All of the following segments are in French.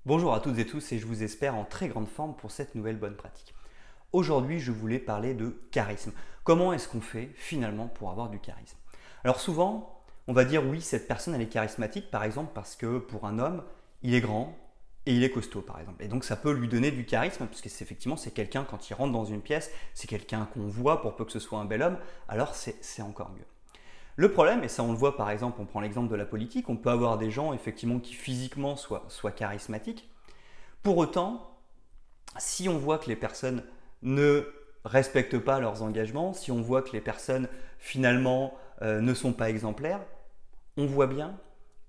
Bonjour à toutes et tous et je vous espère en très grande forme pour cette nouvelle bonne pratique. Aujourd'hui, je voulais parler de charisme. Comment est-ce qu'on fait finalement pour avoir du charisme? Alors souvent, on va dire oui, cette personne elle est charismatique par exemple parce que pour un homme, il est grand et il est costaud par exemple. Et donc ça peut lui donner du charisme parce que effectivement c'est quelqu'un quand il rentre dans une pièce, c'est quelqu'un qu'on voit pour peu que ce soit un bel homme, alors c'est encore mieux. Le problème, et ça on le voit par exemple, on prend l'exemple de la politique, on peut avoir des gens effectivement qui physiquement soient charismatiques. Pour autant, si on voit que les personnes ne respectent pas leurs engagements, si on voit que les personnes finalement ne sont pas exemplaires, on voit bien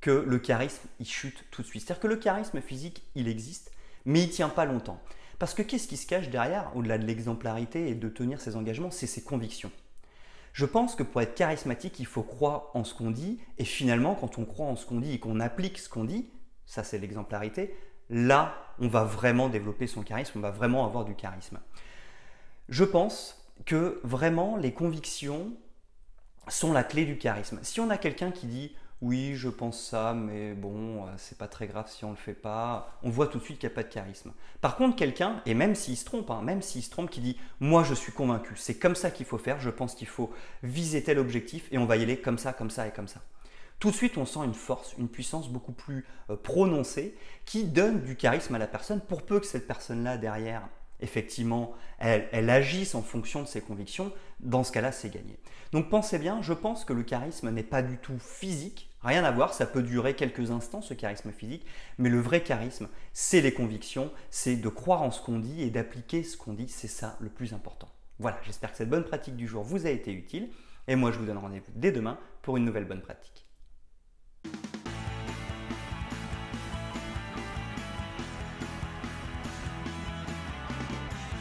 que le charisme, il chute tout de suite. C'est-à-dire que le charisme physique, il existe, mais il ne tient pas longtemps. Parce que qu'est-ce qui se cache derrière, au-delà de l'exemplarité et de tenir ses engagements, c'est ses convictions. Je pense que pour être charismatique, il faut croire en ce qu'on dit, et finalement, quand on croit en ce qu'on dit et qu'on applique ce qu'on dit, ça c'est l'exemplarité, là, on va vraiment développer son charisme, on va vraiment avoir du charisme. Je pense que vraiment les convictions sont la clé du charisme. Si on a quelqu'un qui dit oui, je pense ça, mais bon, c'est pas très grave si on le fait pas, on voit tout de suite qu'il n'y a pas de charisme. Par contre, quelqu'un, et même s'il se trompe, même s'il se trompe, qui dit moi je suis convaincu, c'est comme ça qu'il faut faire, je pense qu'il faut viser tel objectif et on va y aller comme ça et comme ça. Tout de suite, on sent une force, une puissance beaucoup plus prononcée qui donne du charisme à la personne pour peu que cette personne-là derrière, effectivement, elle agisse en fonction de ses convictions. Dans ce cas-là, c'est gagné. Donc pensez bien, je pense que le charisme n'est pas du tout physique, rien à voir, ça peut durer quelques instants ce charisme physique, mais le vrai charisme, c'est les convictions, c'est de croire en ce qu'on dit et d'appliquer ce qu'on dit, c'est ça le plus important. Voilà, j'espère que cette bonne pratique du jour vous a été utile et moi je vous donne rendez-vous dès demain pour une nouvelle bonne pratique.